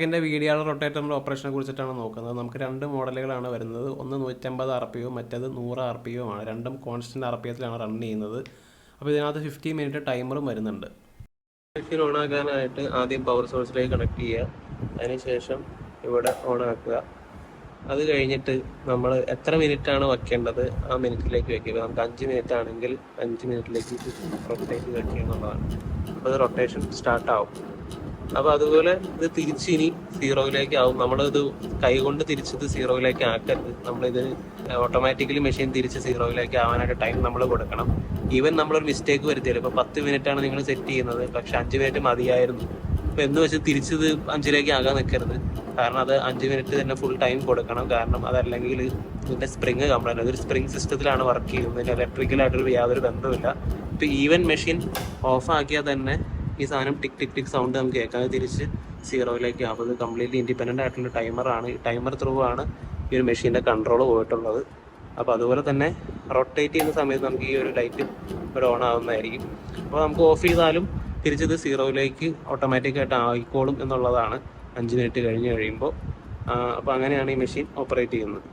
ഇതിൻ്റെ വീഡിയോ റൊട്ടേറ്ററിൻ്റെ ഓപ്പറേഷനെ കുറിച്ചിട്ടാണ് നോക്കുന്നത്. നമുക്ക് രണ്ട് മോഡലുകളാണ് വരുന്നത്. ഒന്ന് 150 RPO, മറ്റേത് 100 RPO ആണ്. രണ്ടും കോൺസ്റ്റൻറ്റ് RPSലാണ് റൺ ചെയ്യുന്നത്. അപ്പോൾ ഇതിനകത്ത് 50 മിനിറ്റ് ടൈമറും വരുന്നുണ്ട്. മെഷീൻ ഓൺ ആക്കാനായിട്ട് ആദ്യം പവർ സോഴ്സിലേക്ക് കണക്ട് ചെയ്യുക. അതിനുശേഷം ഇവിടെ ഓൺ ആക്കുക. അത് കഴിഞ്ഞിട്ട് നമ്മൾ എത്ര മിനിറ്റാണ് വെക്കേണ്ടത് ആ മിനിറ്റിലേക്ക് വെക്കുക. നമുക്ക് 5 മിനിറ്റ് ആണെങ്കിൽ 5 മിനിറ്റിലേക്ക് റൊട്ടേറ്റ് വെക്കുക എന്നുള്ളതാണ്. അപ്പോൾ ഇത് റൊട്ടേഷൻ സ്റ്റാർട്ടാവും. അപ്പോൾ അതുപോലെ ഇത് തിരിച്ചിനി സീറോയിലേക്ക് ആവും. നമ്മളിത് കൈകൊണ്ട് തിരിച്ചത് സീറോയിലേക്ക് ആക്കരുത്. നമ്മളിത് ഓട്ടോമാറ്റിക്കലി മെഷീൻ തിരിച്ച് സീറോയിലേക്ക് ആവാനായിട്ട് ടൈം നമ്മൾ കൊടുക്കണം. ഈവൻ നമ്മളൊരു മിസ്റ്റേക്ക് വരുത്തിയാലും ഇപ്പോൾ 10 മിനിറ്റാണ് നിങ്ങൾ സെറ്റ് ചെയ്യുന്നത്, പക്ഷെ 5 മിനിറ്റ് മതിയായിരുന്നു. അപ്പോൾ എന്ന് വെച്ച് തിരിച്ചത് 5ലേക്ക് ആകാൻ നിൽക്കരുത്. കാരണം അത് 5 മിനിറ്റ് തന്നെ ഫുൾ ടൈം കൊടുക്കണം. കാരണം അതല്ലെങ്കിൽ ഇതിൻ്റെ സ്പ്രിങ് കംപ്ലൈൻറ്റ്. അതൊരു സ്പ്രിങ് സിസ്റ്റത്തിലാണ് വർക്ക് ചെയ്യുന്നത്, ഇലക്ട്രിക്കലായിട്ടൊരു യാതൊരു ബന്ധമില്ല. ഇപ്പോൾ ഈവൻ മെഷീൻ ഓഫ് ആക്കിയാൽ തന്നെ ഈ സാധനം ടിക് ടിക് ടിക് സൗണ്ട് നമുക്ക് കേൾക്കാതെ തിരിച്ച് സീറോയിലേക്ക് ആവും. അത് കംപ്ലീറ്റ്ലി ഇൻഡിപെൻഡൻ്റ് ആയിട്ടുള്ള ടൈമറാണ്. ഈ ടൈമർ ത്രൂ ആണ് ഈ ഒരു മെഷീൻ്റെ കൺട്രോൾ പോയിട്ടുള്ളത്. അപ്പോൾ അതുപോലെ തന്നെ റൊട്ടേറ്റ് ചെയ്യുന്ന സമയത്ത് നമുക്ക് ഈ ഒരു ലൈറ്റ് ഇവിടെ ഓൺ ആവുന്നതായിരിക്കും. അപ്പോൾ നമുക്ക് ഓഫ് ചെയ്താലും തിരിച്ചത് സീറോയിലേക്ക് ഓട്ടോമാറ്റിക്കായിട്ട് ആയിക്കോളും എന്നുള്ളതാണ് 5 മിനിറ്റ് കഴിഞ്ഞ് കഴിയുമ്പോൾ. അപ്പോൾ അങ്ങനെയാണ് ഈ മെഷീൻ ഓപ്പറേറ്റ് ചെയ്യുന്നത്.